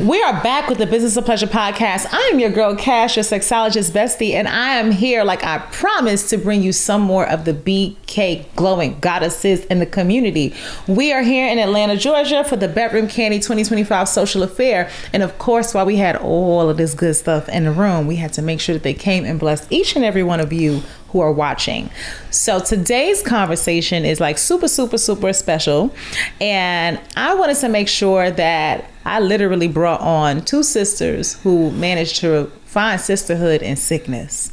We are back with the Business of Pleasure podcast. I am your girl, Cash, your sexologist bestie, and I am here, like I promised, to bring you some more of the BK glowing goddesses in the community. We are here in Atlanta, Georgia for the Bedroom Kandi 2025 social affair. And of course, while we had all of this good stuff in the room, we had to make sure that they came and blessed each and every one of you who are watching. So today's conversation is like super special. And I wanted to make sure that I literally brought on two sisters who managed to find sisterhood in sickness.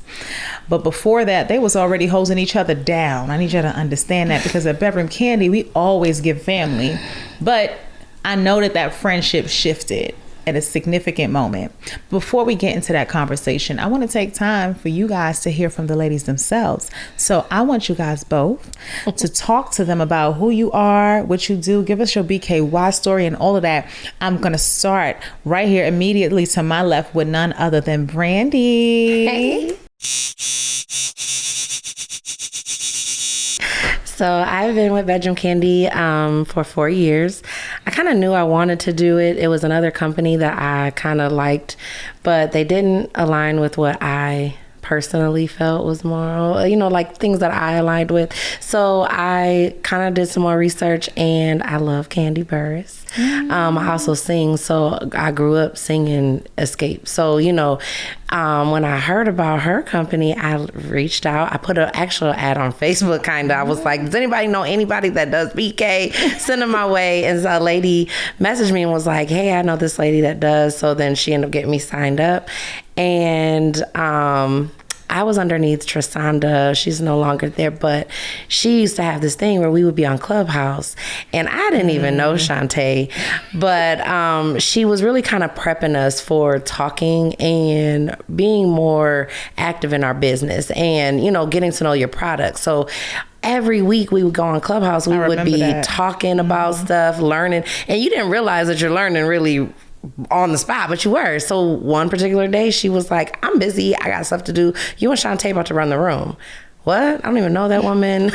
But before that, they was already hosing each other down. I need you to understand that, because at Bedroom Kandi, we always give family. But I know that friendship shifted at a significant moment. Before we get into that conversation, I want to take time for you guys to hear from the ladies themselves. So I want you guys both to talk to them about who you are, what you do, give us your BKY story and all of that. I'm going to start right here immediately to my left with none other than Brandy. Hey. So I've been with Bedroom Kandi for 4 years. I kind of knew I wanted to do it. It was another company that I kind of liked, but they didn't align with what I personally felt was more, like things that I aligned with. So I kind of did some more research, and I love Kandi Burruss. I also sing, so I grew up singing Escape. So, when I heard about her company, I reached out. I put an actual ad on Facebook, kind of. I was like, does anybody know anybody that does BK? Send them my way. And so a lady messaged me and was like, hey, I know this lady that does. So then she ended up getting me signed up. And I was underneath Trisanda. She's no longer there, but she used to have this thing where we would be on Clubhouse, and I didn't even know Chante, but she was really kind of prepping us for talking and being more active in our business and, getting to know your product. So every week we would go on Clubhouse, we would be talking about stuff, learning, and you didn't realize that you're learning really on the spot, but you were. So one particular day she was like, I'm busy, I got stuff to do. You and Chante about to run the room. What? I don't even know that woman.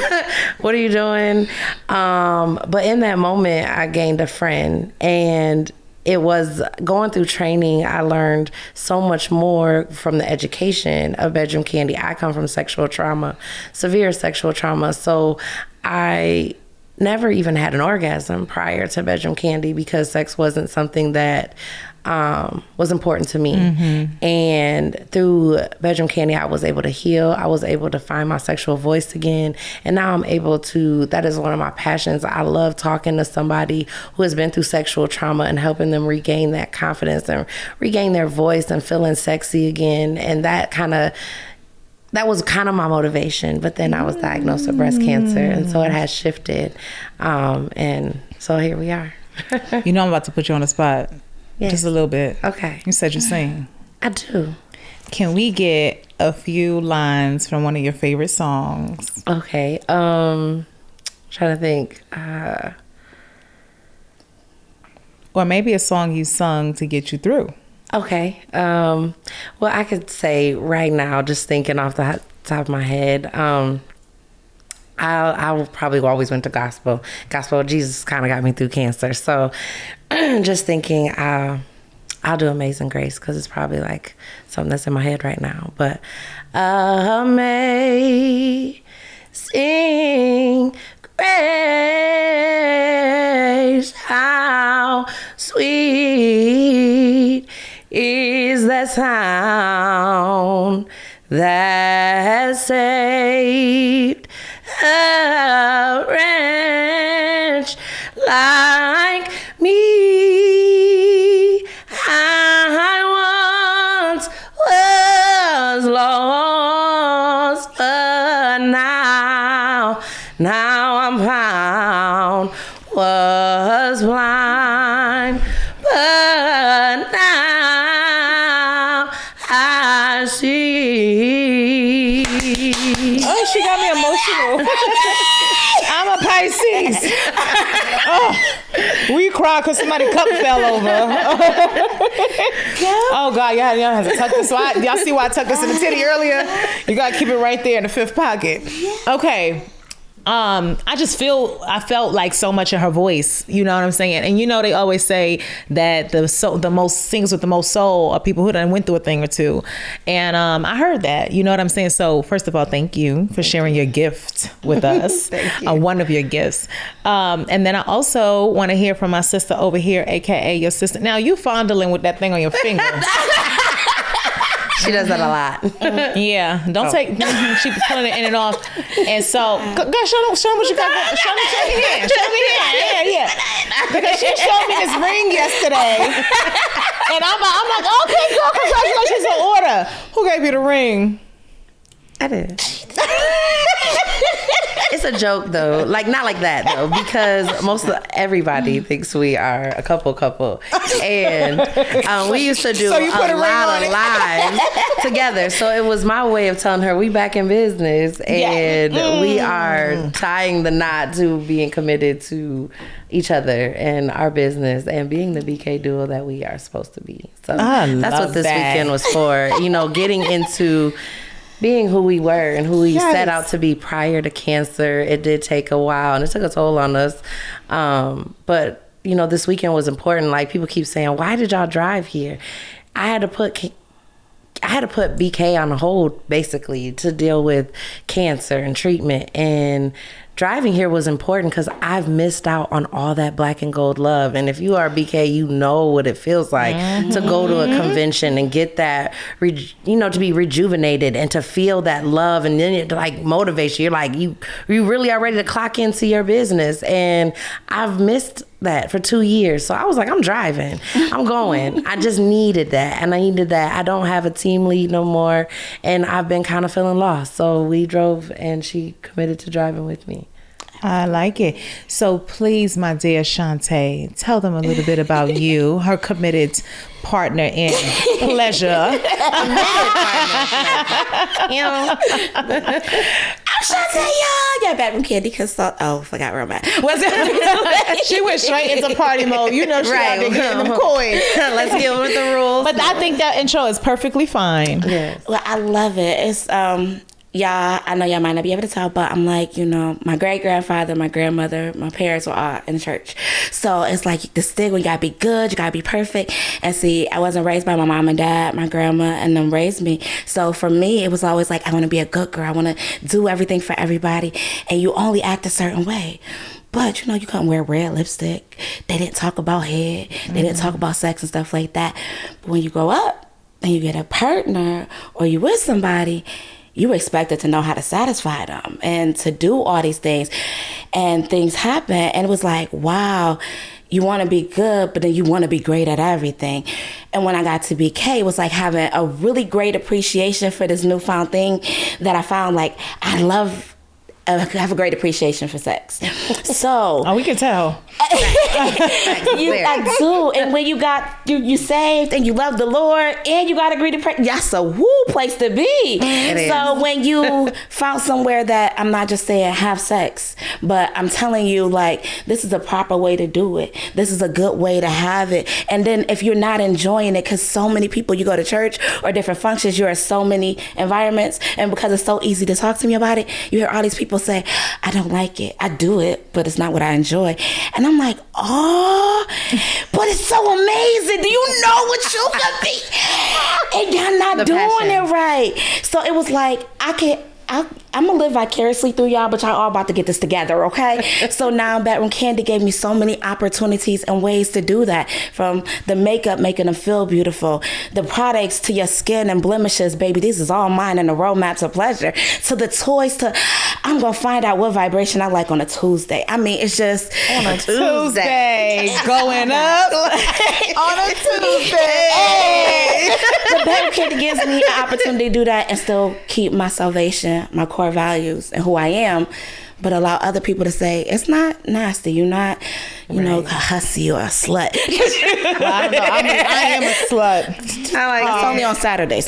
What are you doing? But in that moment, I gained a friend, and it was going through training. I learned so much more from the education of Bedroom Kandi. I come from sexual trauma, severe sexual trauma. So I never even had an orgasm prior to Bedroom Kandi because sex wasn't something that was important to me. Mm-hmm. And through Bedroom Kandi, I was able to heal. I was able to find my sexual voice again. And now I'm able to, that is one of my passions. I love talking to somebody who has been through sexual trauma and helping them regain that confidence and regain their voice and feeling sexy again. And that was kind of my motivation, but then I was diagnosed with breast cancer, and so it has shifted, and so here we are. I'm about to put you on the spot, just a little bit. Okay. You said you sing. I do. Can we get a few lines from one of your favorite songs? Okay. Trying to think. Or maybe a song you sung to get you through. Okay. Well, I could say right now, just thinking off the top of my head, I probably always went to gospel. Gospel, Jesus kind of got me through cancer. So just thinking, I'll do Amazing Grace because it's probably like something that's in my head right now. But Amazing Grace, how sweet is that sound that saved a wretch like me. I once was lost, but now I'm found. Was blind, but now I see. Oh, she got me emotional. I'm a Pisces. Oh, we cried because somebody's cup fell over. Oh God, y'all have to tuck this. So y'all see why I tucked this in the titty earlier? You gotta keep it right there in the fifth pocket. Okay. I felt like so much in her voice. You know what I'm saying? And you know, they always say that the most singers with the most soul are people who done went through a thing or two. And I heard that. You know what I'm saying? So first of all, thank you for sharing your gift with us. Thank you. One of your gifts. And then I also want to hear from my sister over here, aka your sister. Now you fondling with that thing on your finger. She does that a lot. Yeah, don't take. She was pulling it in and off, and so go show them what you got. Show me here. Show me here. Yeah. Because she showed me this ring yesterday, and I'm like, okay, girl, congratulations on order. Who gave you the ring? I did. It's a joke though, like not like that though, because everybody thinks we are a couple, and we used to do a lot of lives together. So it was my way of telling her we back in business, and we are tying the knot to being committed to each other and our business and being the BK duo that we are supposed to be. So that's what this weekend was for. You know, getting into being who we were and who we set out to be prior to cancer. It did take a while and it took a toll on us. But, you know, this weekend was important. Like, people keep saying, why did y'all drive here? I had to put BK on hold, basically, to deal with cancer and treatment. And driving here was important because I've missed out on all that black and gold love. And if you are BK, you know what it feels like to go to a convention and get that, to be rejuvenated and to feel that love. And then it like motivates you. You're like, you really are ready to clock into your business. And I've missed that for 2 years. So I was like, I'm driving. I'm going. I just needed that. And I needed that. I don't have a team lead no more. And I've been kind of feeling lost. So we drove and she committed to driving with me. I like it. So please, my dear Chante, tell them a little bit about you, her committed partner in pleasure. I'm Chante, y'all. Yeah, Bedroom Kandi, because forgot where I'm at. She went straight into party mode. You know, she out there getting them coins. Let's deal with the rules. But I think that intro is perfectly fine. Yes. Well, I love it. It's y'all, I know y'all might not be able to tell, but I'm like, you know, my great-grandfather, my grandmother, my parents were all in church. So it's like the stigma, you gotta be good, you gotta be perfect. And see, I wasn't raised by my mom and dad, my grandma, and them raised me. So for me, it was always like, I wanna be a good girl. I wanna do everything for everybody. And you only act a certain way. But, you know, you couldn't wear red lipstick. They didn't talk about head. They didn't talk about sex and stuff like that. But when you grow up and you get a partner or you with somebody, you expected to know how to satisfy them and to do all these things. And things happen. And it was like, wow, you want to be good, but then you want to be great at everything. And when I got to BK, it was like having a really great appreciation for this newfound thing that I found, like, I have a great appreciation for sex. So we can tell. I do. And when you saved and you love the Lord and you got agreed to pray, that's a woo place to be. So when you found somewhere that I'm not just saying have sex, but I'm telling you, like, this is a proper way to do it. This is a good way to have it. And then if you're not enjoying it, because so many people, you go to church or different functions, you're in so many environments, and because it's so easy to talk to me about it, you hear all these people say, I don't like it. I do it, but it's not what I enjoy. And I'm like, oh, but it's so amazing. Do you know what you could be? And you're not doing it right. So it was like, I'm gonna live vicariously through y'all, but y'all all about to get this together, okay? So now Bedroom Kandi gave me so many opportunities and ways to do that. From the makeup, making them feel beautiful, the products to your skin and blemishes, baby, this is all mine, and the roadmap to pleasure, to the toys, to I'm gonna find out what vibration I like on a Tuesday. I mean, it's just on a Tuesday going up on a Tuesday. Hey. The Bedroom Kandi gives me an opportunity to do that and still keep my salvation, my core values, and who I am, but allow other people to say, it's not nasty, you're not, you know, a hussy or a slut. Well, I don't know. I am a slut. I like it's only on Saturdays.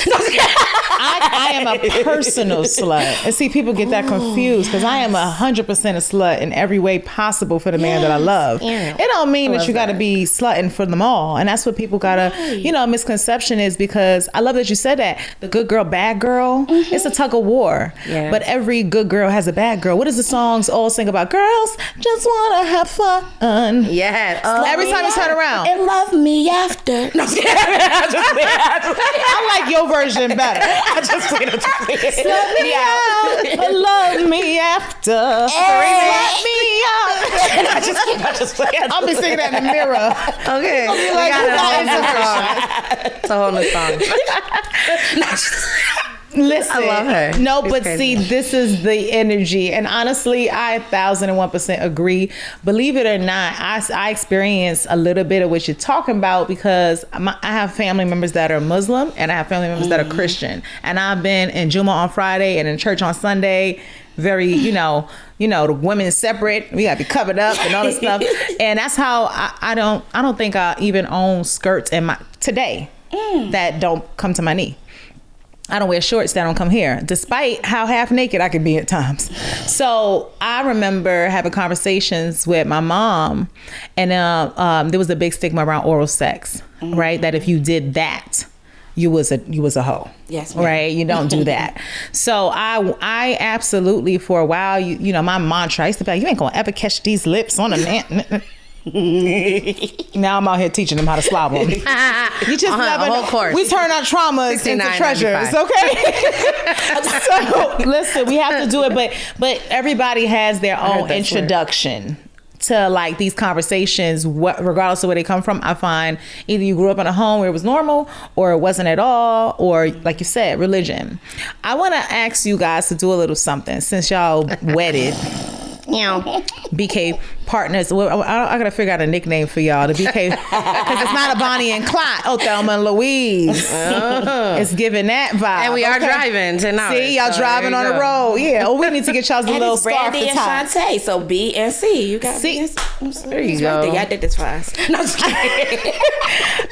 I am a personal slut. And see, people get that confused because I am 100% a slut in every way possible for the man that I love. Yeah. It don't mean that you got to be slutting for them all. And that's what people got to, misconception is, because I love that you said that. The good girl, bad girl, it's a tug of war. Yeah. But every good girl has a bad girl. What does the songs all sing about? Girls just want to have fun. Yes. Every time you turn around. And love me after. No, I like your version better. I just played it. Let me out, love me after. Let me out. I just played it. I'll be singing that in the mirror. Okay. Be like, It's a whole new song. Listen, I love her. No, She's but crazy. see, this is the energy, and honestly, I 1,001% agree. Believe it or not, I experience a little bit of what you're talking about because I have family members that are Muslim, and I have family members that are Christian, and I've been in Juma on Friday and in church on Sunday. Very, the women is separate. We gotta be covered up and all this stuff, and that's how I don't think I even own skirts in my today that don't come to my knee. I don't wear shorts that don't come here, despite how half naked I could be at times. So I remember having conversations with my mom, and there was a big stigma around oral sex, right? That if you did that, you was a hoe. Yes, ma'am. Right? You don't do that. So I absolutely, for a while, my mantra, I used to be like, you ain't gonna ever catch these lips on a man. Now I'm out here teaching them how to slob them. You just never a whole know. course. We turn our traumas into treasures, okay? So listen, we have to do it, but everybody has their own introduction to like these conversations, regardless of where they come from. I find either you grew up in a home where it was normal, or it wasn't at all, or like you said, religion. I want to ask you guys to do a little something since y'all wedded. BK partners. Well, I gotta figure out a nickname for y'all. The BK, because it's not a Bonnie and Clyde. Oh, Thelma and Louise. It's giving that vibe. And we are driving tonight. See, y'all driving on the road. Yeah. Oh, we need to get y'all's And little it's scarf Brandy to and tie. Chante, so B and C. You got See, there you go. Y'all did this for us. No, just kidding.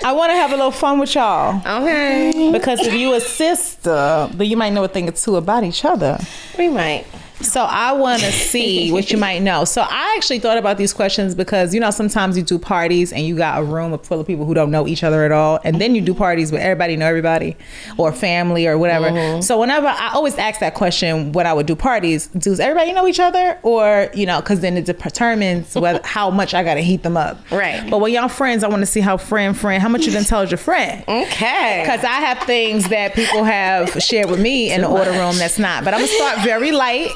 I want to have a little fun with y'all. Okay. Because if you a sister, then you might know a thing or two about each other. We might. So I want to see what you might know. So I actually thought about these questions because, sometimes you do parties and you got a room full of people who don't know each other at all. And then you do parties where everybody know everybody or family or whatever. Mm-hmm. So whenever I always ask that question when I would do parties, does everybody know each other? Or, because then it determines how much I got to heat them up. Right. But when y'all friends, I want to see how how much you done told your friend. Okay. Because I have things that people have shared with me in the order room that's not. But I'm going to start very light.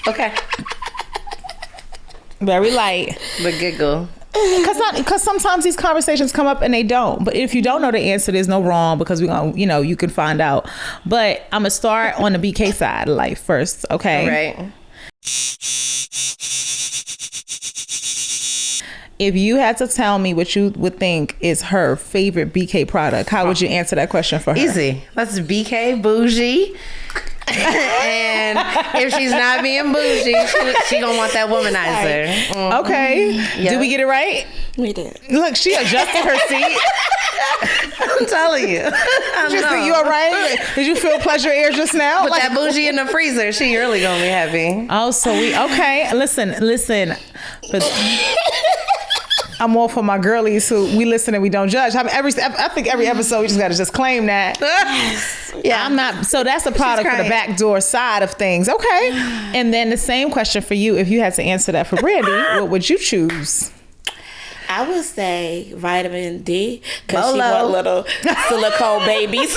Okay. Very light. The giggle. Because sometimes these conversations come up and they don't. But if you don't know the answer, there's no wrong because we're gonna, you can find out. But I'm gonna start on the BK side of life first, okay? All right. If you had to tell me what you would think is her favorite BK product, how would you answer that question for her? Easy. That's BK bougie. And if she's not being bougie, she gonna want that womanizer. Mm-hmm. Okay. Yep. Did we get it right? We did. Look, she adjusted her seat. I'm telling you. You all right? Did you feel pleasure air just now? Put that bougie in the freezer. She really gonna be happy. Oh, so okay. Listen. But I'm all for my girlies who we listen and we don't judge. I think every episode we just got to just claim that. Yeah, I'm not. So that's a product for the backdoor side of things. Okay. And then the same question for you. If you had to answer that for Brandy, what would you choose? I would say vitamin D because she want little silicone babies.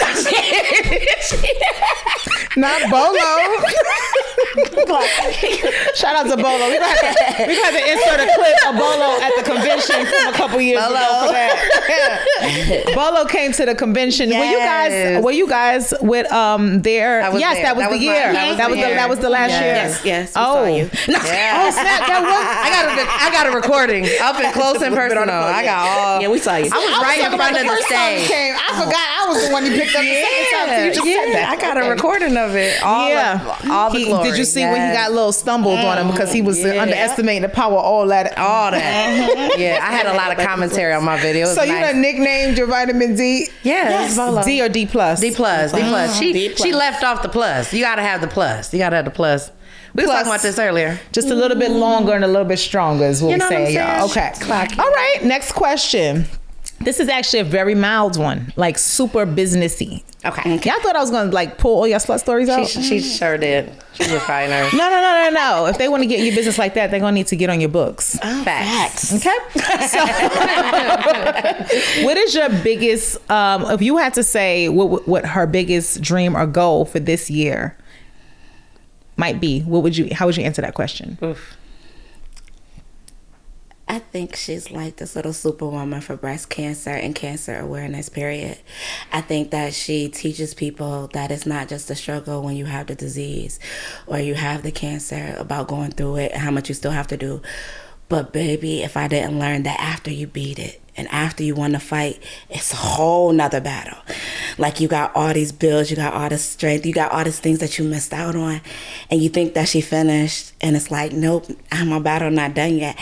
Not Bolo. Shout out to Bolo. We're gonna have to insert a clip of Bolo at the convention from a couple years ago for that. Yeah. Bolo came to the convention. Yes. Were you guys with their? Yes, that was the year. That was the last year. Yes. We saw you. Yeah. Oh snap! That was. I got a recording up and close and personal. I got all. Yeah, we saw you. I was right in front of the stage. I forgot I was the one you picked up the second time. So you just said that. I got a recording of it. All the glory. Did you see when he got a little stumbled on him because he was underestimating the power of all that. Yeah, I had a lot of commentary on my video. So you done nicknamed your vitamin D? Yes. D or D plus? D plus. She left off the plus. You gotta have the plus. We were talking about this earlier. Just a little bit longer and a little bit stronger is what we say, y'all. Okay. Clocky. All right. Next question. This is actually a very mild one, like super businessy. Okay. Y'all thought I was gonna like pull all your slut stories out? She sure did. She was probably nervous. No. If they want to get in your business like that, they're gonna need to get on your books. Facts. Okay. So, what is your biggest? If you had to say what her biggest dream or goal for this year might be, how would you answer that question? Oof. I think she's like this little superwoman for breast cancer and cancer awareness, period. I think that she teaches people that it's not just a struggle when you have the disease or you have the cancer, about going through it and how much you still have to do. But baby, if I didn't learn that after you beat it and after you won the fight, it's a whole nother battle. Like you got all these bills, you got all this strength, you got all these things that you missed out on, and you think that she finished, and it's like, nope, my battle not done yet.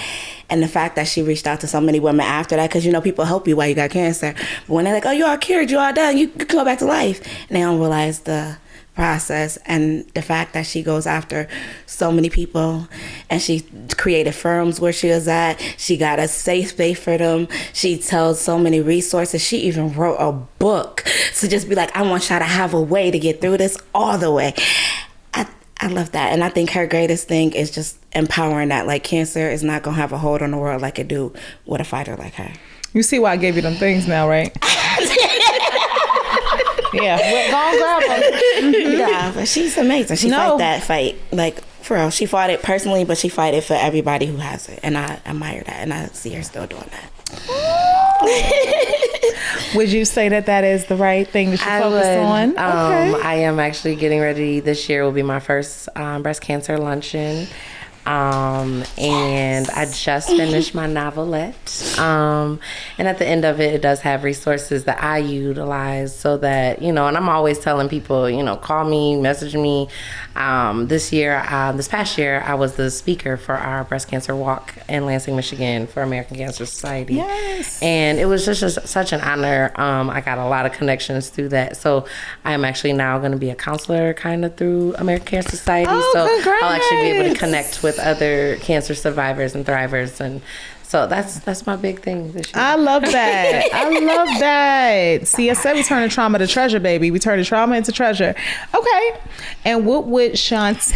And the fact that she reached out to so many women after that, because people help you while you got cancer. But when they're like, oh, you all cured, you all done, you can go back to life. And they don't realize the process and the fact that she goes after so many people, and she created firms where she was at. She got a safe space for them. She tells so many resources. She even wrote a book to just be like, I want y'all to have a way to get through this all the way. I love that. And I think her greatest thing is just empowering that. Like, cancer is not going to have a hold on the world like it do with a fighter like her. You see why I gave you them things now, right? Yeah, go on, grab them. Yeah, but she's amazing. She fight that fight. Like, for real. She fought it personally, but she fight it for everybody who has it. And I admire that. And I see her still doing that. Would you say that is the right thing that you focus on? Okay. I am actually getting ready. This year will be my first breast cancer luncheon. And I just finished my novelette. And at the end of it, it does have resources that I utilize so that, and I'm always telling people, call me, message me. This past year, I was the speaker for our breast cancer walk in Lansing, Michigan for American Cancer Society. Yes. And it was just such an honor. I got a lot of connections through that. So I'm actually now going to be a counselor kind of through American Cancer Society. So congrats. I'll actually be able to connect with other cancer survivors and thrivers, and so that's my big thing this year. I love that. I love that. See, I said we turning trauma to treasure, baby. We turning trauma into treasure. Okay. And what would Chante's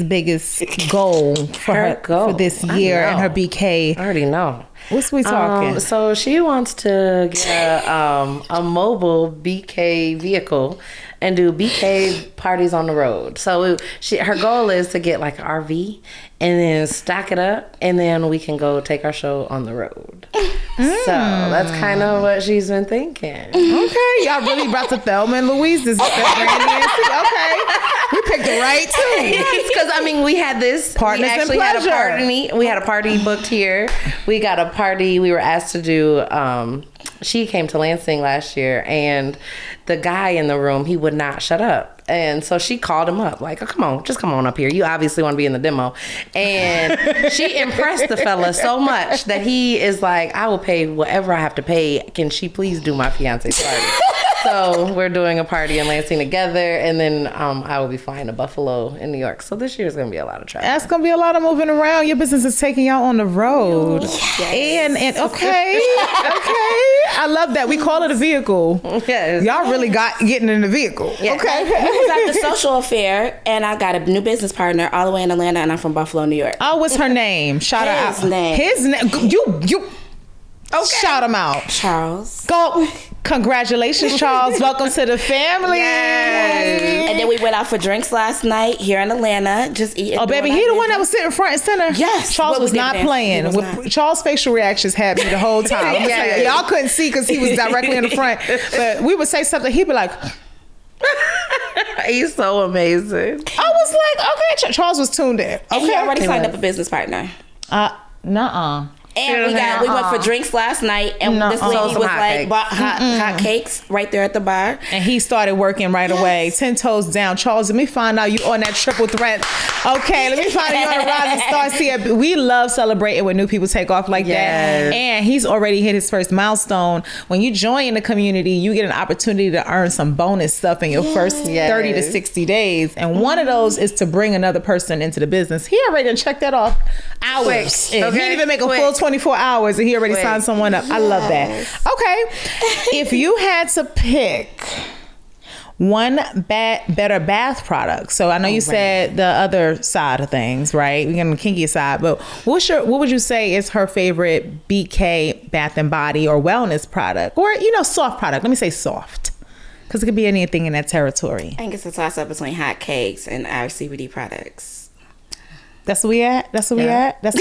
biggest goal for this year and her BK? I already know. What's we talking? So she wants to get a mobile BK vehicle and do BK parties on the road. So her goal is to get like an RV and then stack it up, and then we can go take our show on the road. So that's kind of what she's been thinking. Okay, y'all really brought to Thelma and Louise. This is Brandy. Okay, we picked the right two. Yes, because we had this. Partners we actually in pleasure. had a party. We had a party booked here. We got a party. We were asked to do. She came to Lansing last year, and the guy in the room, he would not shut up. And so she called him up, like, oh, come on, just come on up here. You obviously want to be in the demo. And she impressed the fella so much that he is like, I will pay whatever I have to pay. Can she please do my fiance's party? So we're doing a party in Lansing together, and then I will be flying to Buffalo in New York. So this year is going to be a lot of travel. That's going to be a lot of moving around. Your business is taking y'all on the road. Yes. And okay. I love that. We call it a vehicle. Yes. Y'all really getting in the vehicle. Yes. Okay. We was at the social affair, and I got a new business partner all the way in Atlanta, and I'm from Buffalo, New York. Oh, what's her name? Shout her out. His name. His name. You. Okay. Shout him out. Charles. Go. Congratulations, Charles. Welcome to the family. Yes. And then we went out for drinks last night here in Atlanta, just eating. Oh, baby, he the one that was sitting front and center? Yes. Charles was not playing. Charles' facial reactions had me the whole time. I'm tell y'all couldn't see because he was directly in the front. But we would say something, he'd be like... He's so amazing. I was like, okay. Charles was tuned in. Okay. And he already signed up a business partner. Nuh-uh. And we went for drinks last night, and this lady was like bought hot cakes right there at the bar. And he started working right away. 10 toes down. Charles, let me find out you on that triple threat. Okay, let me find out you on the rising star. See, we love celebrating when new people take off like that. And he's already hit his first milestone. When you join the community, you get an opportunity to earn some bonus stuff in your first 30 to 60 days. And one of those is to bring another person into the business. He already checked that off hours. He didn't even make a full 24 hours and he already signed someone up. I love that. Okay. If you had to pick one better bath product. So I know you said the other side of things, right? We're on the kinky side, but what would you say is her favorite BK Bath and Body or wellness product, or soft product? Let me say soft, because it could be anything in that territory. I think it's a toss up between hot cakes and our CBD products. That's where we at. That's where we at. That's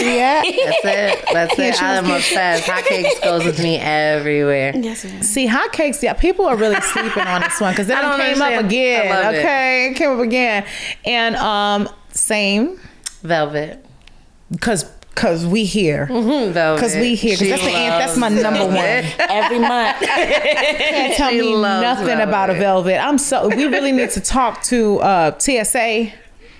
it. I'm obsessed. Hot cakes goes with me everywhere. Yes, it is. See, hot cakes. Yeah, people are really sleeping on this one because then it came up again. Okay, it came up again, and same velvet. Cause we here. Because we here. Cause that's my number one. Every month. Can't tell me nothing about a velvet. We really need to talk to TSA.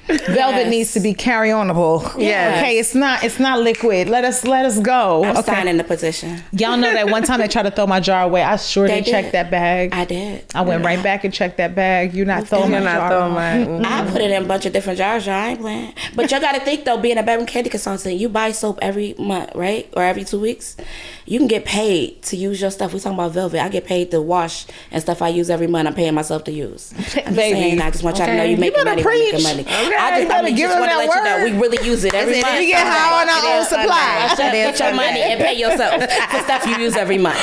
Velvet needs to be carry-onable. Yeah. Okay, it's not liquid. Let us go. I'm signing the position. Y'all know that one time they tried to throw my jar away. I didn't check that bag. I did. I went right back and checked that bag. You're not throwing my jar. I put it in a bunch of different jars, y'all. I ain't playing. But y'all gotta think though, being a Bedroom Kandi consultant, you buy soap every month, right? Or every 2 weeks. You can get paid to use your stuff. We talking about velvet. I get paid to wash and stuff I use every month. I'm paying myself to use. I'm just saying, I just want y'all to know you making money. Making money. Okay. I just want to let you know we really use it every month. We get high on our own supply. Get your money and pay yourself for stuff you use every month.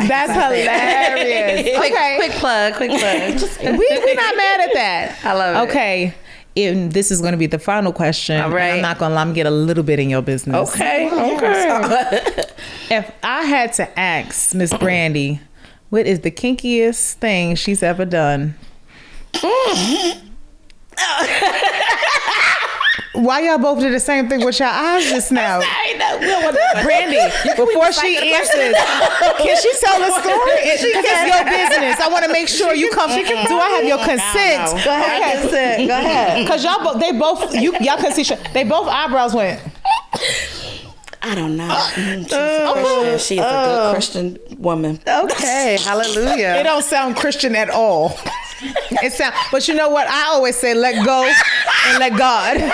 That's hilarious. Quick plug. We're not mad at that. I love it. Okay. This is going to be the final question. All right. I'm not going to lie. I'm get a little bit in your business. Okay. If I had to ask Miss Brandy, what is the kinkiest thing she's ever done? Why y'all both did the same thing with your eyes just now? Brandy, before she answers, can she tell the story? It's your business. I want to make sure you come. Do I have your consent? Go ahead. Go ahead. Because y'all can see. They both eyebrows went. I don't know. She's a good Christian woman. Okay, hallelujah. It don't sound Christian at all. But you know what? I always say, let go and let God. Okay.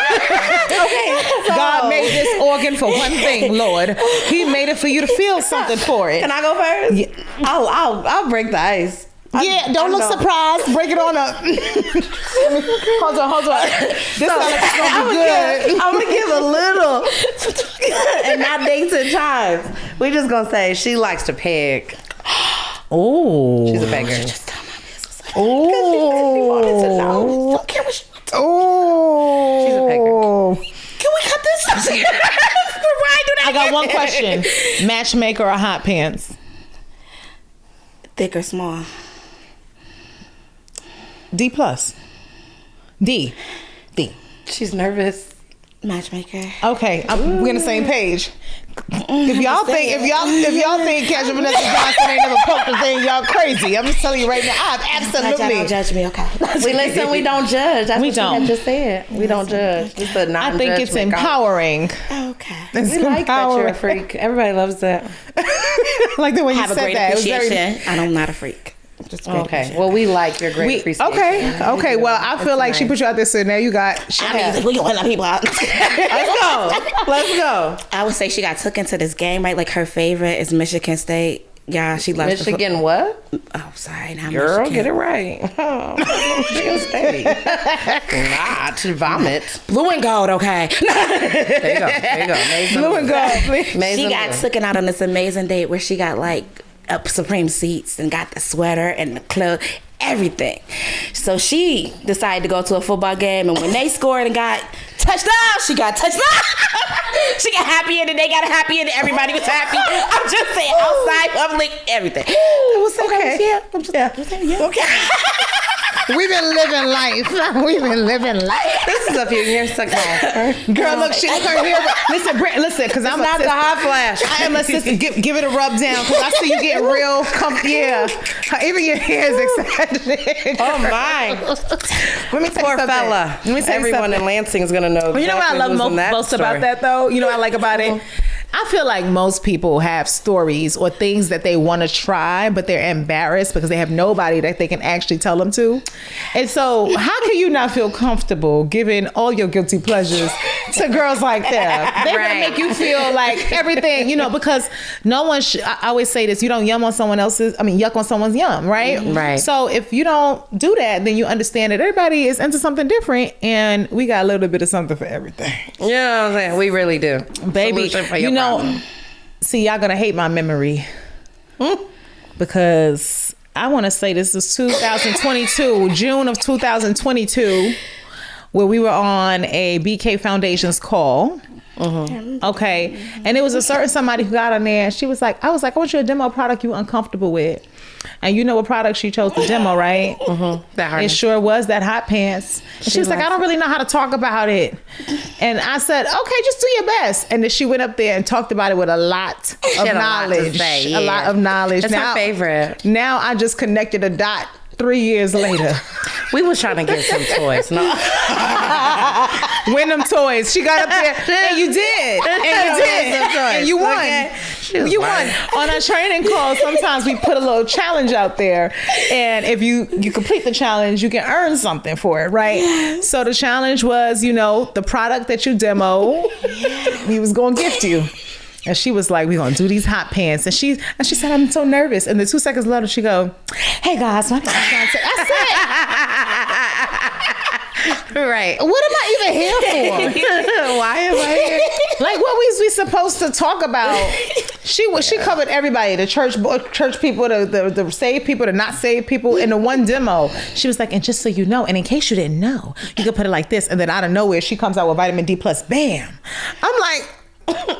God made this organ for one thing, Lord. He made it for you to feel something for it. Can I go first? Yeah. I'll break the ice. Don't look surprised. Break it on up. Hold on. This sounds like it's gonna be good. I'm gonna give a little, and not dates and times. We just gonna say she likes to peg. Oh, she's a pegger. Just tell my business. Oh, Don't care what she wants. Oh, she's a pegger. Can we cut this? Why do that? I got one question: matchmaker or hot pants? Thick or small? D plus. D. She's nervous. Matchmaker. Okay, we're on the same page. If y'all think Casual Vanessa Johnson ain't never poked the thing, y'all crazy. I'm just telling you right now. I absolutely. Don't judge me, okay? We don't judge. That's what don't. She had just said. We don't judge. It's a I think it's empowering. Okay. It's we like that you're a freak. Everybody loves that. Like the way you have a said great that. appreciation. I'm not a freak. Okay. Well, we like your great appreciation. Okay. Well, I feel like she put you out there, so now you got. We can let people out. Let's go. I would say she got took into this game, right? Like her favorite is Michigan State. Yeah, she loves Michigan. What? Oh, sorry, not Girl, Michigan. get it right. Oh, Michigan State. Not vomit. Blue and gold, okay. There you go. Blue and gold, please. She got taken out on this amazing date where she got like Supreme seats and got the sweater and the clothes, everything. So she decided to go to a football game, and when they scored and got touchdown, she got touchdown. She got happy and they got a happy and everybody was happy. I'm just saying, outside, public, everything. Okay. Okay. We've been living life. We've been living life. This is a few years ago. Girl, look her here. Listen, because I'm not the hot flash. I am a sister. Give it a rub down, because I see you getting real comfy. Yeah, even your hair is excited. Oh my! Let me tell Poor you something. fella. Let me tell you Everyone something. in Lansing is gonna know. You know what I love most about that, though? You know what I like about it? I feel like most people have stories or things that they want to try, but they're embarrassed because they have nobody that they can actually tell them to. And so how can you not feel comfortable giving all your guilty pleasures to girls like that? They're going to make you feel like everything, because no one I always say this, you don't yuck on someone's yum, right? Right. So if you don't do that, then you understand that everybody is into something different, and we got a little bit of something for everything. You know what I'm saying? We really do. Baby, see, y'all gonna hate my memory because I want to say this is 2022, June of 2022, where we were on a BK Foundation's call. Okay, and it was a certain somebody who got on there, and I was like, I want you to demo a product you were uncomfortable with. And you know what product she chose to demo, right? It sure was that hot pants. And she was like, I don't really know how to talk about it. And I said, okay, just do your best. And then she went up there and talked about it with a lot of knowledge. A lot of knowledge. It's my favorite. Now I just connected a dot 3 years later. We was trying to get some toys. No. Win them toys. She got up there, and you did. And you won. Okay. You won. On our training call, sometimes we put a little challenge out there, and if you complete the challenge, you can earn something for it, right? Yes. So the challenge was, the product that you demo, we was going to gift you. And she was like, we're going to do these hot pants. And she said, I'm so nervous. And then 2 seconds later, she go, hey guys, my name is Chante. I said, right. What am I even here for? Why am I here? Like, what was we supposed to talk about? She covered everybody, the church people, the saved people, the not saved people in the one demo. She was like, and just so you know, and in case you didn't know, you could put it like this. And then out of nowhere, she comes out with vitamin D plus, bam. I'm like,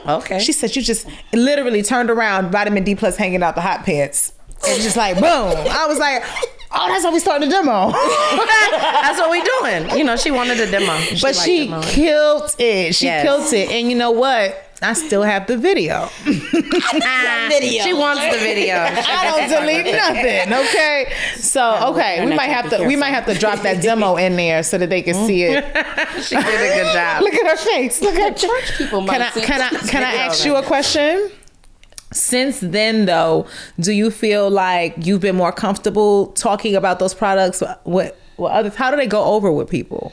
okay. She said, you just literally turned around, vitamin D plus hanging out the hot pants. And just like, boom. I was like, oh, that's how we started the demo. That's what we doing. She wanted a demo. She killed it. She killed it. And you know what? I still have the video. She wants the video. I don't delete nothing. Okay. So we might have to drop that demo in there so that they can see it. She did a good job. Look at her face. Look at church people. Can I ask you a question? Since then, though, do you feel like you've been more comfortable talking about those products with others? How do they go over with people?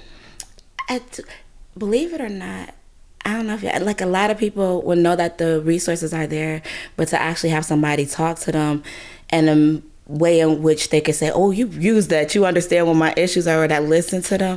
Believe it or not, I don't know if a lot of people will know that the resources are there, but to actually have somebody talk to them and a way in which they can say, oh, you use that, you understand what my issues are, or that listen to them,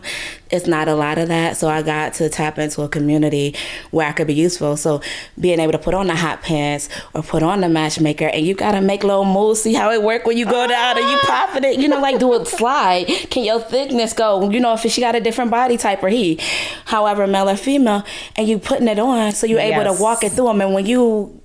it's not a lot of that. So I got to tap into a community where I could be useful. So being able to put on the hot pants or put on the matchmaker, and you got to make little moves, see how it work when you go down and you popping it, like do a slide. Can your thickness go, if she got a different body type or he, however, male or female, and you putting it on so you're able to walk it through them. And when you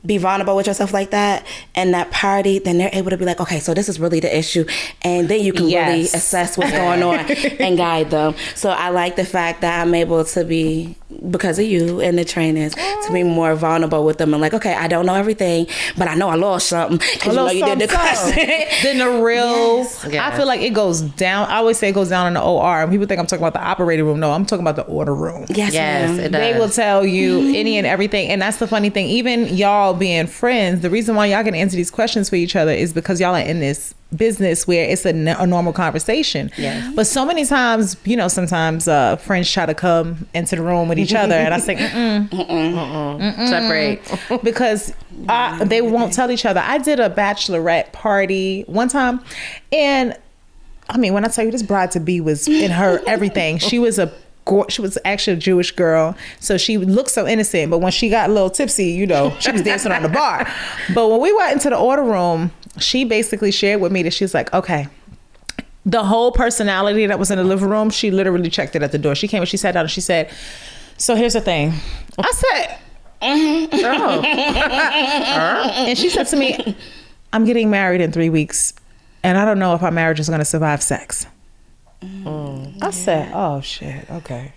be vulnerable with yourself like that and that party, then they're able to be like, okay, so this is really the issue, and then you can really assess what's going on and guide them. So I like the fact that I'm able to be, because of you and the trainings, to be more vulnerable with them and like, okay, I don't know everything, but I know I lost something because you did the question. Then the real, I feel like it goes down. I always say it goes down in the OR, and people think I'm talking about the operating room. No, I'm talking about the order room. Yes, it does. They will tell you any and everything, and that's the funny thing. Even y'all being friends, the reason why y'all can answer these questions for each other is because y'all are in this business where it's a normal conversation. Yes. But so many times, sometimes friends try to come into the room with each other, and I say, separate, because they won't tell each other. I did a bachelorette party one time, and I mean, when I tell you, this bride to be was in her everything. She was actually a Jewish girl, so she looked so innocent, but when she got a little tipsy, she was dancing on the bar. But when we went into the order room, she basically shared with me that she's like, okay, the whole personality that was in the living room, she literally checked it at the door. She came and she sat down and she said, so here's the thing. I said, and she said to me, I'm getting married in 3 weeks, and I don't know if our marriage is going to survive sex. I said, oh shit, okay.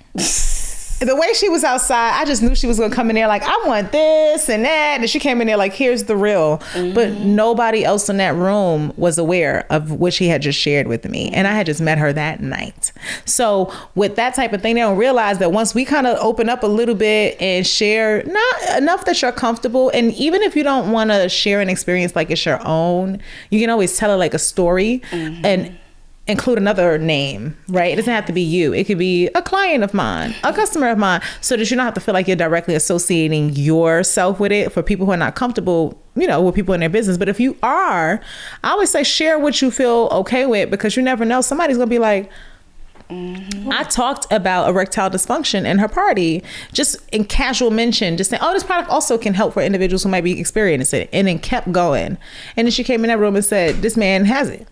The way she was outside, I just knew she was gonna come in there like, I want this and that. And she came in there like, here's the real. But nobody else in that room was aware of what she had just shared with me. And I had just met her that night. So with that type of thing, they don't realize that once we kind of open up a little bit and share, not enough that you're comfortable. And even if you don't want to share an experience like it's your own, you can always tell it like a story and include another name, right? It doesn't have to be you. It could be a client of mine, a customer of mine, so that you don't have to feel like you're directly associating yourself with it for people who are not comfortable, with people in their business. But if you are, I always say share what you feel okay with, because you never know. Somebody's going to be like, I talked about erectile dysfunction in her party, just in casual mention, just saying, oh, this product also can help for individuals who might be experiencing it, and then kept going. And then she came in that room and said, this man has it.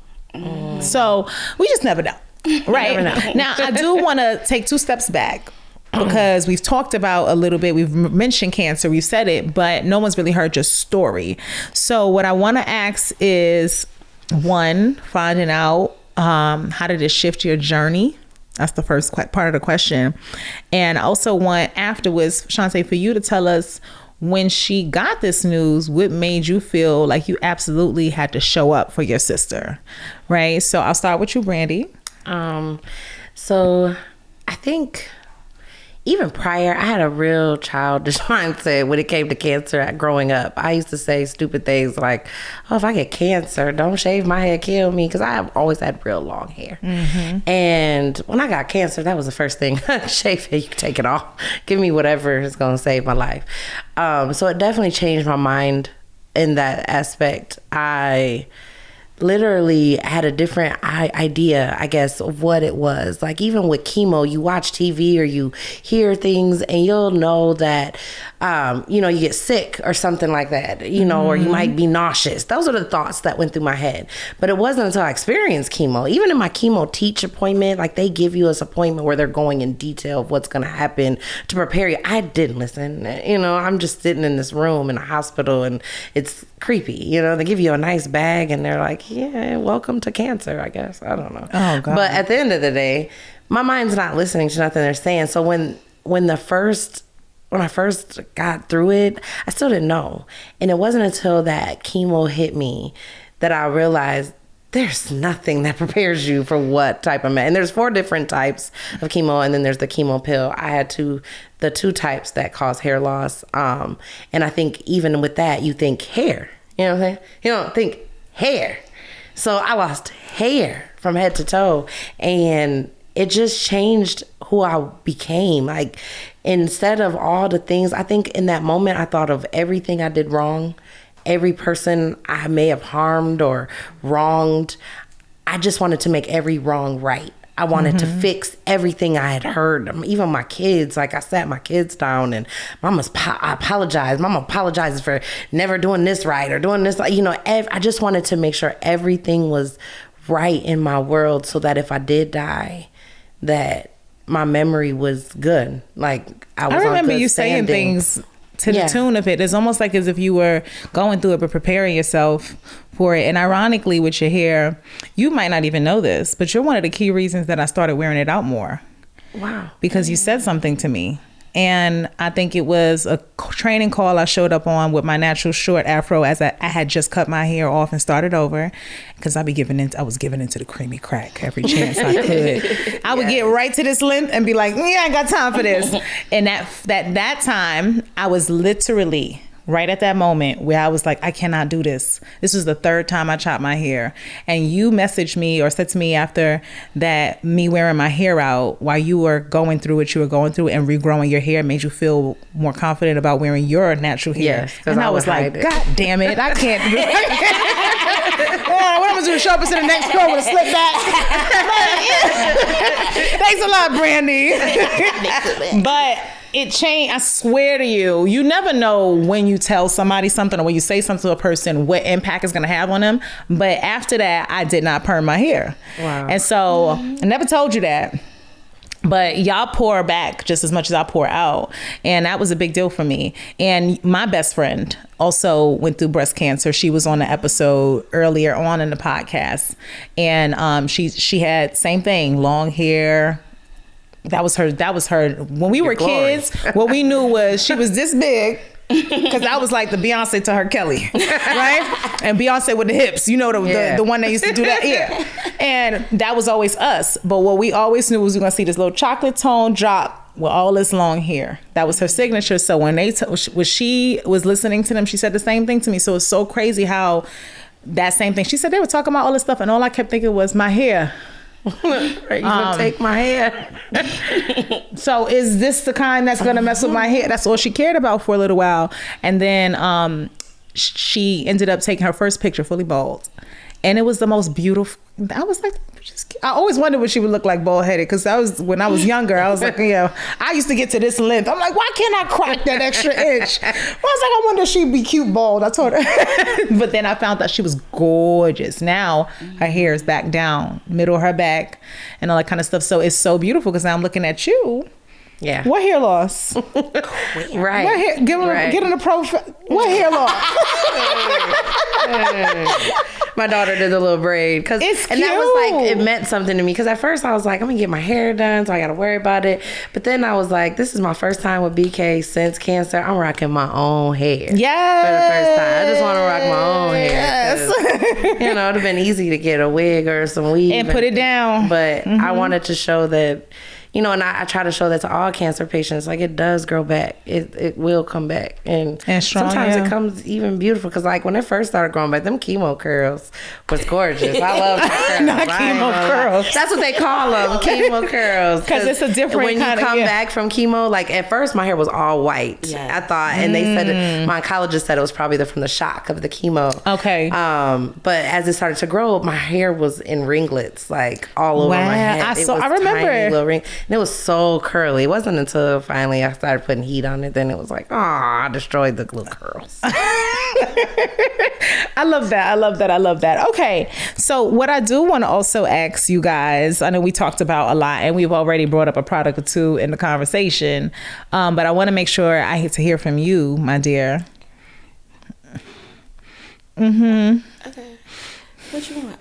So we just never know, right? Never know. Now, I do want to take 2 steps back, because we've talked about a little bit, we've mentioned cancer, we've said it, but no one's really heard your story. So what I want to ask is, 1, finding out how did it shift your journey? That's the first part of the question. And I also want afterwards, Chante, for you to tell us, when she got this news, what made you feel like you absolutely had to show up for your sister, right? So I'll start with you, Brandy. So I think even prior, I had a real childish mindset when it came to cancer growing up. I used to say stupid things like, oh, if I get cancer, don't shave my hair, kill me, because I have always had real long hair. And when I got cancer, that was the first thing. Shave it, you can take it off. Give me whatever is going to save my life. So it definitely changed my mind in that aspect. I literally had a different idea, I guess, of what it was. Like, even with chemo, you watch TV or you hear things and you'll know that, you get sick or something like that, or you might be nauseous. Those are the thoughts that went through my head. But it wasn't until I experienced chemo, even in my chemo teach appointment, like they give you this appointment where they're going in detail of what's going to happen to prepare you. I didn't listen. I'm just sitting in this room in a hospital and it's creepy. They give you a nice bag and they're like, yeah, welcome to cancer, I guess. I don't know. Oh, God. But at the end of the day, my mind's not listening to nothing they're saying. So when I first got through it, I still didn't know. And it wasn't until that chemo hit me that I realized there's nothing that prepares you for what type of and there's 4 different types of chemo, and then there's the chemo pill. I had the 2 types that cause hair loss. And I think even with that, you think hair. You know what I'm saying? You don't think hair. So I lost hair from head to toe, and it just changed who I became. Like, instead of all the things, I think in that moment, I thought of everything I did wrong, every person I may have harmed or wronged. I just wanted to make every wrong right. I wanted to fix everything I had heard. Even my kids, like I sat my kids down and I apologize. Mama apologizes for never doing this right or doing this. I just wanted to make sure everything was right in my world, so that if I did die, that my memory was good. Like, I remember you saying things to the tune of it. It's almost like as if you were going through it but preparing yourself for it. And ironically, with your hair, you might not even know this, but you're one of the key reasons that I started wearing it out more. Wow. Because you said something to me. And I think it was a training call I showed up on with my natural short afro, as I had just cut my hair off and started over, because I was giving into the creamy crack every chance I could. I would get right to this length and be like, I ain't got time for this. And that time, I was literally right at that moment where I was like, I cannot do this. This was the 3rd time I chopped my hair. And you messaged me or said to me after that, me wearing my hair out while you were going through what you were going through and regrowing your hair made you feel more confident about wearing your natural hair. Yes, and I was like, God damn it, I can't do it. What I'm gonna do is show up into the next girl with a slip back. Thanks a lot, Brandy. But it changed. I swear to you, you never know when you tell somebody something or when you say something to a person, what impact it's going to have on them. But after that, I did not perm my hair. Wow. And so I never told you that. But But y'all pour back just as much as I pour out. And that was a big deal for me. And my best friend also went through breast cancer. She was on the episode earlier on in the podcast. And she had same thing, long hair. That was her. When we were kids, what we knew was she was this big. Because I was like the Beyonce to her Kelly, right? And Beyonce with the hips, the one that used to do that, yeah. And that was always us. But what we always knew was we were gonna see this little chocolate tone drop with all this long hair. That was her signature. So when when she was listening to them, she said the same thing to me. So it's so crazy how that same thing. She said they were talking about all this stuff, and all I kept thinking was my hair. Are you gonna take my hair? So is this the kind that's gonna mess with my hair? That's all she cared about for a little while. And then she ended up taking her first picture fully bald, and it was the most beautiful. I was like, I always wondered what she would look like bald headed, because when I was younger, I was like, I used to get to this length. I'm like, why can't I crack that extra inch? I was like, I wonder if she'd be cute bald. I told her. But then I found out she was gorgeous. Now her hair is back down, middle of her back, and all that kind of stuff. So it's so beautiful, because now I'm looking at you. Yeah. What hair loss? Right. What hair, get in the profile. What hair loss? My daughter did the little braid. It's cute. And that was like, it meant something to me. Because at first I was like, I'm going to get my hair done, so I got to worry about it. But then I was like, this is my first time with BK since cancer. I'm rocking my own hair. Yes. For the first time. I just want to rock my own hair. Yes. It would have been easy to get a wig or some weave. And put it down. But I wanted to show that, and I try to show that to all cancer patients. Like, it does grow back. It will come back. And strong, sometimes it comes even beautiful. Because, like, when it first started growing back, them chemo curls was gorgeous. I love the curls. Not chemo curls. That's what they call them, chemo curls. Because it's a different when kind you of, come back from chemo, like, at first my hair was all white. Yeah. I thought. And they said, my oncologist said it was probably from the shock of the chemo. Okay. But as it started to grow, my hair was in ringlets, like, all over my head. I remember. Tiny little ring. And it was so curly. It wasn't until finally I started putting heat on it, then it was like, I destroyed the little curls. I love that. Okay, so what I do want to also ask you guys, I know we talked about a lot and we've already brought up a product or two in the conversation, but I want to make sure I get to hear from you, my dear. Okay, what you want?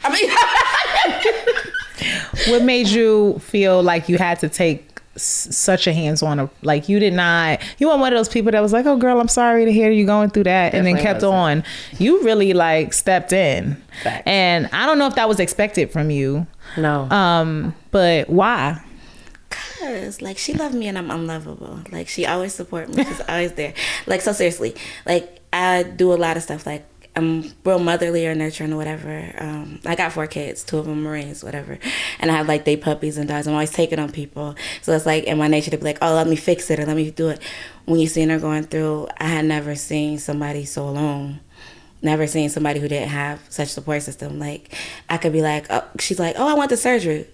What made you feel like you had to take such a hands-on, like you weren't one of those people that was like, oh girl, I'm sorry to hear you going through that, and then kept on. You really like stepped in. Facts. And I don't know if that was expected from you. No. But why? Cause like she loved me and I'm unlovable. Like she always support me. She's always there. Like, so seriously, like I do a lot of stuff. Like I'm real motherly or nurturing or whatever. I got 4 kids, 2 of them Marines, whatever. And I have like they puppies and dogs. I'm always taking on people. So it's like in my nature to be like, oh, let me fix it or let me do it. When you seen her going through, I had never seen somebody so alone. Never seen somebody who didn't have such support system. Like I could be like, oh, she's like, oh, I want the surgery.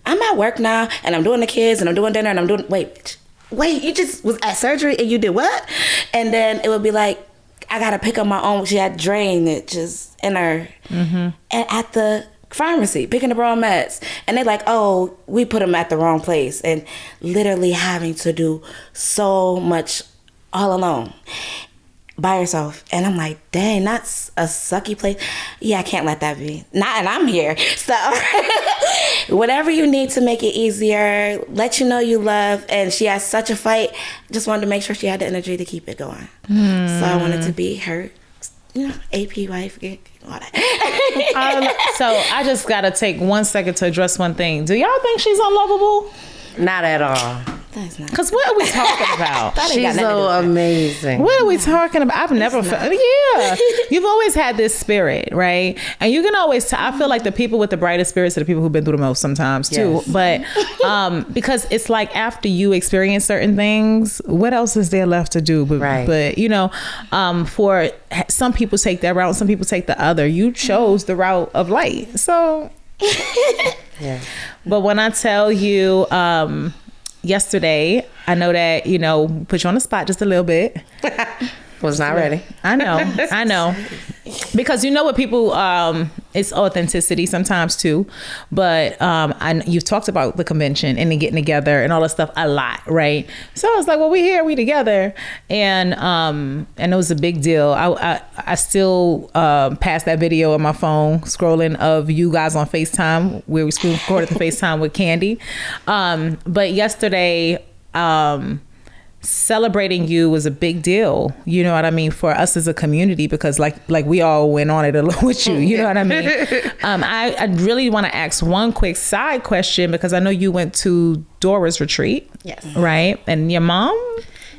I'm at work now and I'm doing the kids and I'm doing dinner and I'm doing, wait, you just was at surgery and you did what? And then it would be like, I got to pick up my own. She had drainage just in her. Mm-hmm. And at the pharmacy, picking the wrong meds. And they're like, oh, we put them at the wrong place. And literally having to do so much all alone by yourself. And I'm like, dang, that's a sucky place. Yeah, I can't let that be. And I'm here. So whatever you need to make it easier, let you know you love. And she has such a fight. Just wanted to make sure she had the energy to keep it going. So I wanted to be her, AP wife, all that. So I just got to take 1 second to address one thing. Do y'all think she's unlovable? Not at all. Because what are we talking about? She's so amazing. What are we talking about? I've never felt, you've always had this spirit, right? And you can always I feel like the people with the brightest spirits are the people who've been through the most sometimes too. Yes. But because it's like after you experience certain things, what else is there left to do? But for some people take that route, some people take the other. You chose the route of light. So yeah. But when I tell you, yesterday, I know that, put you on the spot just a little bit. Was not ready. I know. Because you know what people, it's authenticity sometimes too. But you've talked about the convention and then getting together and all that stuff a lot, right? So I was like, well, we here, we together. And it was a big deal. I still passed that video on my phone, scrolling of you guys on FaceTime, where we recorded the FaceTime with Kandi. But yesterday, celebrating you was a big deal, you know what I mean, for us as a community, because like we all went on it along with you, you know what I mean. I really want to ask one quick side question, because I know you went to Dora's retreat. Yes. Right? And your mom,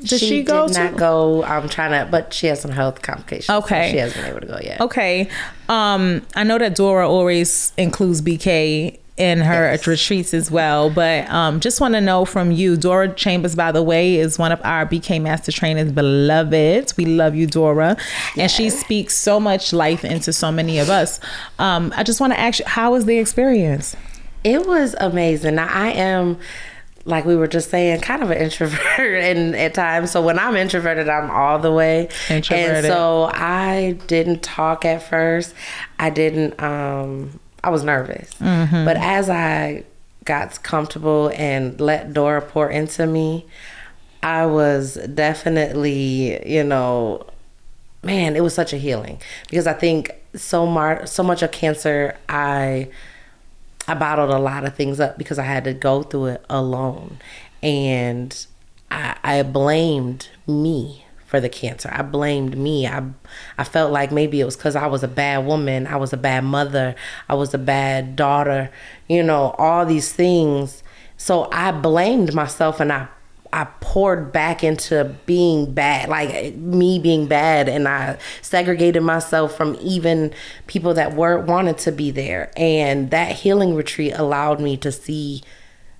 did she go? Did not go. I'm trying to, but she has some health complications. Okay. So she hasn't been able to go yet. Okay. I know that Dora always includes BK in her retreats as well, but just want to know from you, Dora Chambers, by the way, is one of our BK Master Trainers beloved. We love you, Dora. Yes. And she speaks so much life into so many of us. I just want to ask you, how was the experience? It was amazing. Now, I am, like we were just saying, kind of an introvert at times. So when I'm introverted, I'm all the way introverted. And so I didn't talk at first. I was nervous. Mm-hmm. But as I got comfortable and let Dora pour into me, I was definitely, man, it was such a healing. Because I think so much of cancer, I bottled a lot of things up because I had to go through it alone. And I blamed me for the cancer. I blamed me. I felt like maybe it was because I was a bad woman. I was a bad mother. I was a bad daughter. All these things. So I blamed myself, and I poured back into being bad, like me being bad, and I segregated myself from even people that wanted to be there. And that healing retreat allowed me to see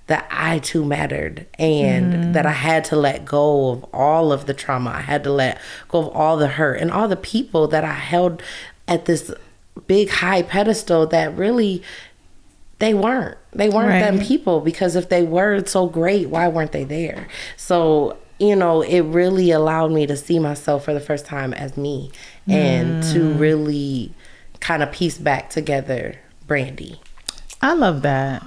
that I too mattered, and that I had to let go of all of the trauma. I had to let go of all the hurt and all the people that I held at this big high pedestal that really, they weren't right. Them people, because if they were so great, why weren't they there? So, it really allowed me to see myself for the first time as me, and to really kind of piece back together Brandy. I love that.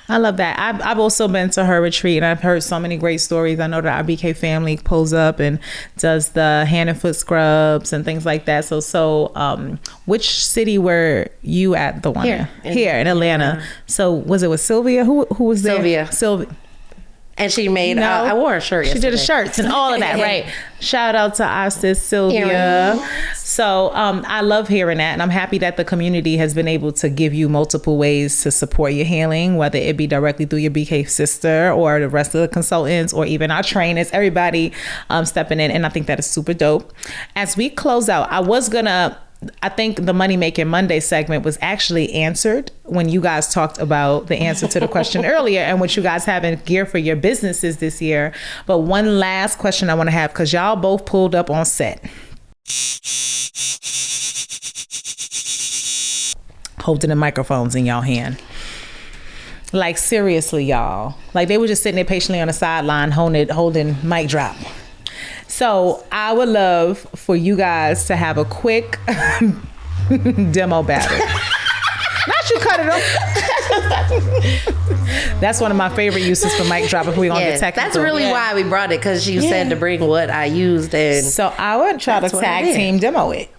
I've also been to her retreat, and I've heard so many great stories. I know that our BK family pulls up and does the hand and foot scrubs and things like that. So which city were you at? The one here in Atlanta. So was it with Sylvia? Who was there? Sylvia. And she made, I wore a shirt yesterday. She did a shirt and all of that, right? Shout out to our sis, Sylvia. So I love hearing that. And I'm happy that the community has been able to give you multiple ways to support your healing, whether it be directly through your BK sister or the rest of the consultants or even our trainers, everybody stepping in. And I think that is super dope. As we close out, I think the Money Making Monday segment was actually answered when you guys talked about the answer to the question earlier and what you guys have in gear for your businesses this year. But one last question I want to have, because y'all both pulled up on set. Holding the microphones in y'all hand. Like, seriously, y'all. Like, they were just sitting there patiently on the sideline holding mic drop. So I would love for you guys to have a quick demo battle. Not you cut it off. That's one of my favorite uses for mic drop if we're going to get technical. That's really why we brought it, because you said to bring what I used. And so I would try to tag team demo it.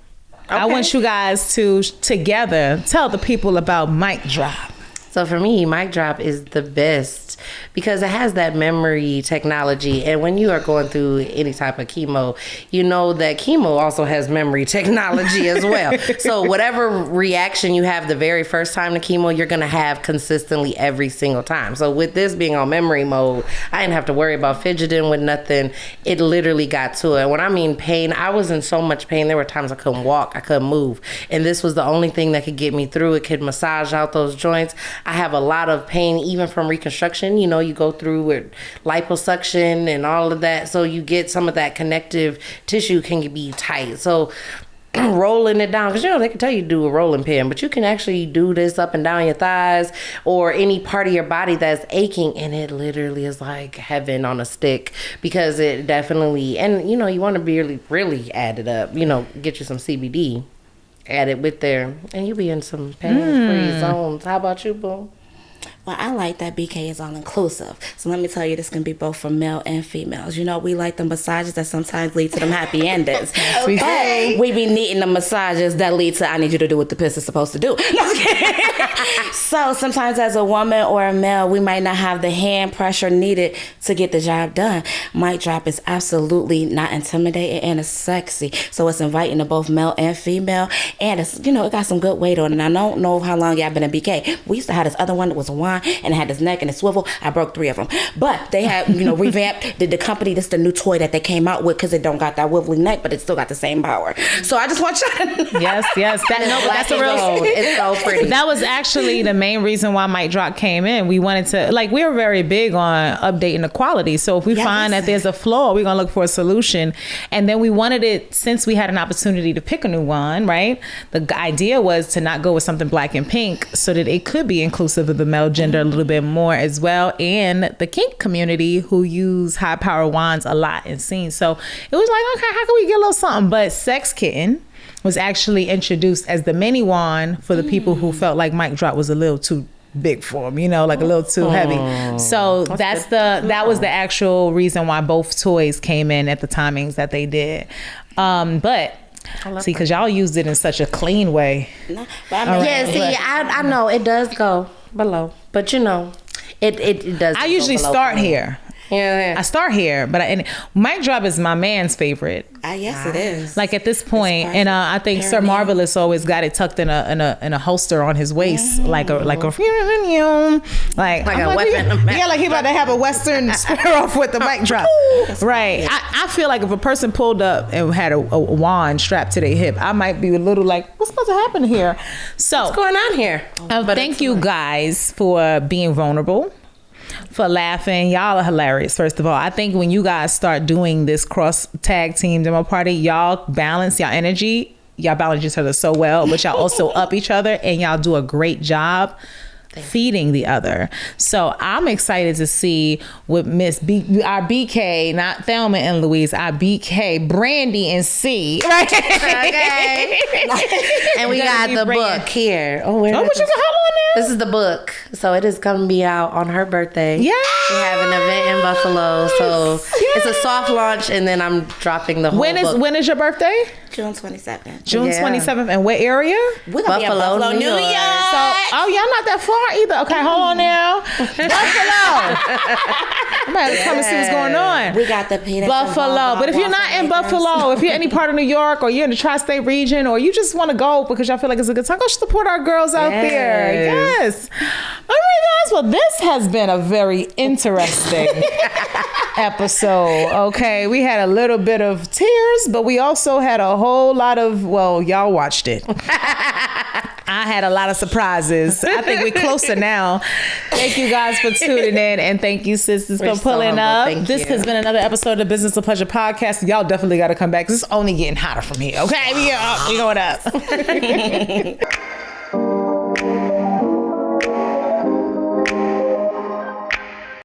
Okay. I want you guys to together tell the people about mic drop. So for me, mic drop is the best because it has that memory technology. And when you are going through any type of chemo, you know that chemo also has memory technology as well. So whatever reaction you have the very first time to chemo, you're going to have consistently every single time. So with this being on memory mode, I didn't have to worry about fidgeting with nothing. It literally got to it. When I mean pain, I was in so much pain. There were times I couldn't walk, I couldn't move. And this was the only thing that could get me through. It could massage out those joints. I have a lot of pain even from reconstruction. You know, you go through with liposuction and all of that. So you get some of that connective tissue can be tight. So rolling it down, because they can tell you to do a rolling pin, but you can actually do this up and down your thighs or any part of your body that's aching, and it literally is like heaven on a stick, because it definitely, and you want to really add it up, get you some CBD, add it with there, and you be in some pain-free zones. How about you, boo? Well, I like that BK is all inclusive. So let me tell you, this can be both for male and females. We like the massages that sometimes lead to them happy endings. Okay. But we be needing the massages that lead to, I need you to do what the piss is supposed to do. So sometimes as a woman or a male, we might not have the hand pressure needed to get the job done. Mic drop is absolutely not intimidating, and it's sexy. So it's inviting to both male and female. And it's, it got some good weight on it. And I don't know how long y'all been in BK. We used to have this other one that was a wine, and it had this neck and a swivel. I broke 3 of them. But they had, revamped the company. This is the new toy that they came out with, because it don't got that wibbly neck, but it still got the same power. So I just want you to Yes. That's a real. It's so pretty. That was actually the main reason why Mic Drop came in. We wanted to, we were very big on updating the quality. So if we find that there's a flaw, we're going to look for a solution. And then we wanted it, since we had an opportunity to pick a new one, right? The idea was to not go with something black and pink, so that it could be inclusive of the male gender a little bit more as well, and the kink community who use high power wands a lot in scenes. So it was like, okay, how can we get a little something? But Sex Kitten was actually introduced as the mini wand for the people who felt like Mic Drop was a little too big for them, like a little too heavy. So that was the actual reason why both toys came in at the timings that they did. But see, because y'all used it in such a clean way. No, but I know it does go below, but it does. I usually start here. Yeah. I start here, but Mic Drop is my man's favorite. Yes, it is. Like at this point, and I think Sir Marvelous always got it tucked in a holster on his waist, like a weapon. Yeah, like he about to have a Western square off with the Mic Drop. Right. I feel like if a person pulled up and had a wand strapped to their hip, I might be a little like, what's supposed to happen here? So what's going on here? Thank you guys for being vulnerable, for laughing. Y'all are hilarious. First of all, I think when you guys start doing this cross tag team demo party, y'all balance y'all energy. Y'all balance each other so well, but y'all also up each other, and y'all do a great job feeding the other. So I'm excited to see what our BK, not Thelma and Louise, our BK, Brandy and C. Right? Okay. And we got the book here. What you got? Hold on now. This is the book. So it is going to be out on her birthday. Yeah. We have an event in Buffalo. So it's a soft launch, and then I'm dropping the whole book. When is your birthday? June 27th. June 27th. And what area? We're going to be in Buffalo, New York. So, y'all not that far either. Okay, hold on now. Buffalo. I'm about to come and see what's going on. We got the Peter Buffalo. But if you're not in Buffalo, if you're any part of New York, or you're in the tri-state region, or you just want to go because y'all feel like it's a good time, go support our girls out there. Yes. All right, guys. Well, this has been a very interesting episode. Okay, we had a little bit of tears, but we also had a whole lot of, y'all watched it. I had a lot of surprises. I think we're closer now. Thank you guys for tuning in, and thank you, sisters, for pulling up. This has been another episode of the Business of Pleasure podcast. Y'all definitely got to come back. This is only getting hotter from here. Okay, we going up.